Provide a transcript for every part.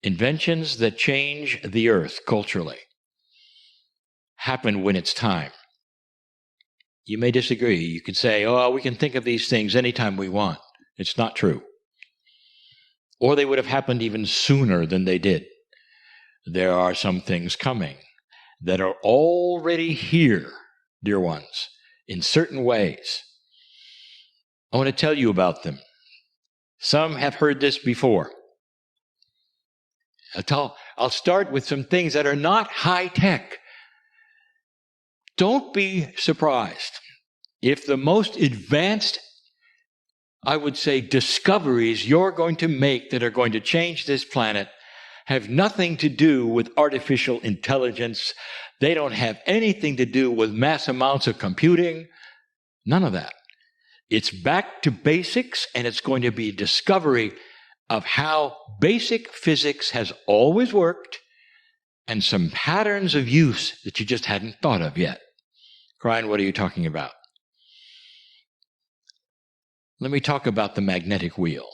Inventions that change the earth culturally happen when it's time. You may disagree. You could say, oh, we can think of these things anytime we want. It's not true. Or they would have happened even sooner than they did. There are some things coming that are already here, dear ones, in certain ways. I want to tell you about them. Some have heard this before. I'll start with some things that are not high-tech. Don't be surprised if the most advanced, I would say, discoveries you're going to make that are going to change this planet have nothing to do with artificial intelligence. They don't have anything to do with mass amounts of computing. None of that. It's back to basics, and it's going to be a discovery of how basic physics has always worked and some patterns of use that you just hadn't thought of yet. Brian, what are you talking about? Let me talk about the magnetic wheel.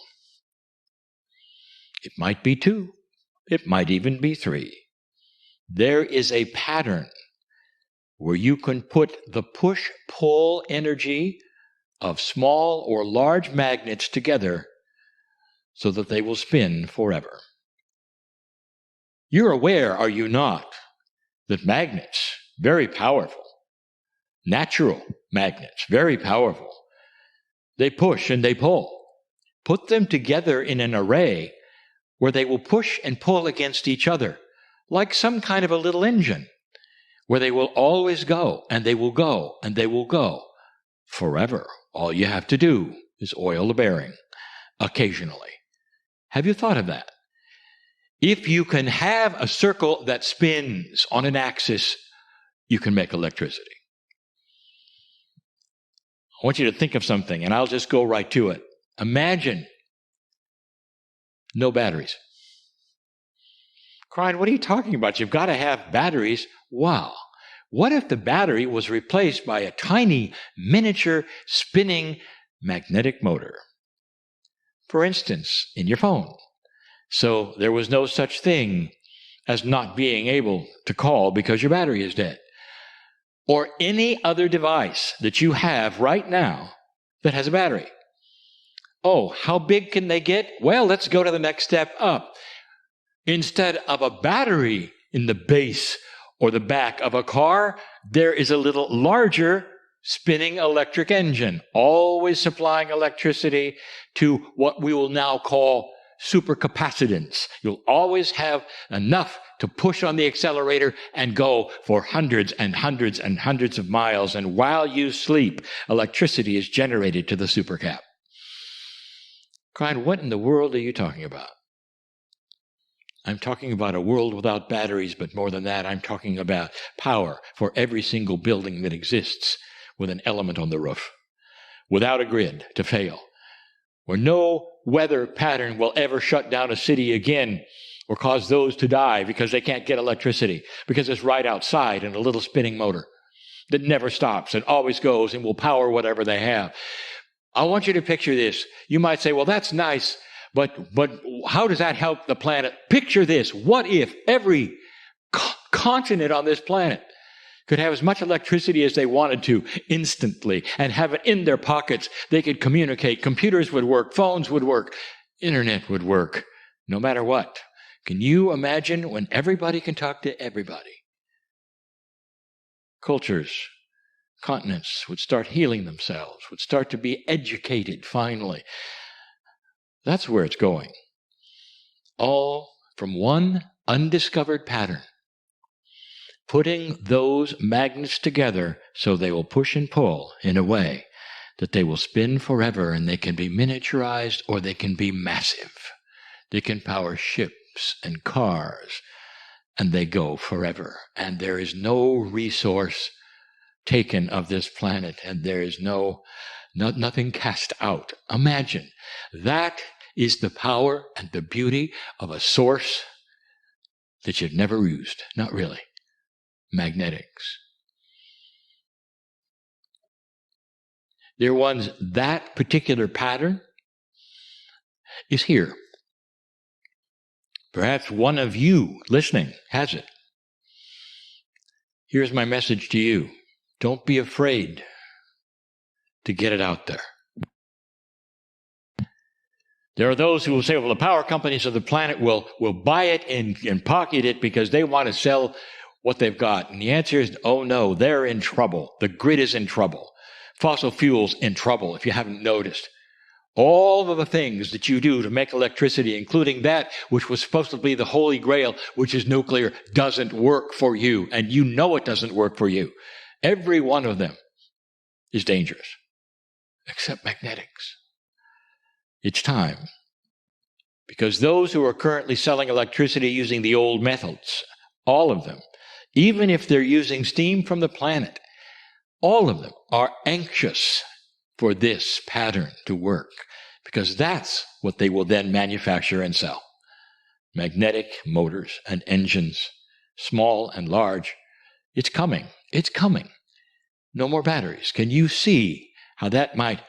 It might be 2. It might even be 3. There is a pattern where you can put the push-pull energy of small or large magnets together so that they will spin forever. You're aware, are you not, that magnets, very powerful, natural magnets, very powerful, they push and they pull. Put them together in an array where they will push and pull against each other, like some kind of a little engine, where they will always go, and they will go, and they will go forever. All you have to do is oil the bearing occasionally. Have you thought of that? If you can have a circle that spins on an axis, you can make electricity. I want you to think of something, and I'll just go right to it. Imagine no batteries. Brian, what are you talking about? You've got to have batteries. Wow. What if the battery was replaced by a tiny, miniature, spinning magnetic motor? For instance, in your phone. So there was no such thing as not being able to call because your battery is dead. Or any other device that you have right now that has a battery. Oh, how big can they get? Well, let's go to the next step up. Instead of a battery in the base or the back of a car, there is a little larger spinning electric engine, always supplying electricity to what we will now call supercapacitance. You'll always have enough to push on the accelerator and go for hundreds and hundreds and hundreds of miles. And while you sleep, electricity is generated to the supercap. Brian, what in the world are you talking about? I'm talking about a world without batteries, but more than that, I'm talking about power for every single building that exists with an element on the roof, without a grid to fail, where no weather pattern will ever shut down a city again or cause those to die because they can't get electricity, because it's right outside in a little spinning motor that never stops and always goes and will power whatever they have. I want you to picture this. You might say, well, that's nice, but how does that help the planet? Picture this. What if every continent on this planet could have as much electricity as they wanted to instantly and have it in their pockets? They could communicate. Computers would work. Phones would work. Internet would work. No matter what. Can you imagine when everybody can talk to everybody? Cultures, continents would start healing themselves, would start to be educated finally. That's where it's going. All from one undiscovered pattern. Putting those magnets together so they will push and pull in a way that they will spin forever, and they can be miniaturized or they can be massive. They can power ships and cars, and they go forever. And there is no resource taken of this planet, and there is nothing cast out. Imagine, that is the power and the beauty of a source that you've never used. Not really. Magnetics. Dear ones, that particular pattern is here. Perhaps one of you listening has it. Here's my message to you. Don't be afraid to get it out there. There are those who will say, well, the power companies of the planet will buy it and pocket it because they want to sell what they've got. And the answer is, oh no, they're in trouble. The grid is in trouble. Fossil fuels in trouble, if you haven't noticed. All of the things that you do to make electricity, including that which was supposed to be the holy grail, which is nuclear, doesn't work for you. And you know it doesn't work for you. Every one of them is dangerous, except magnetics. It's time. Because those who are currently selling electricity using the old methods, all of them, even if they're using steam from the planet, all of them are anxious for this pattern to work, because that's what they will then manufacture and sell. Magnetic motors and engines, small and large. It's coming. It's coming. No more batteries. Can you see how that might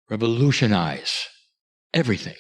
revolutionize everything?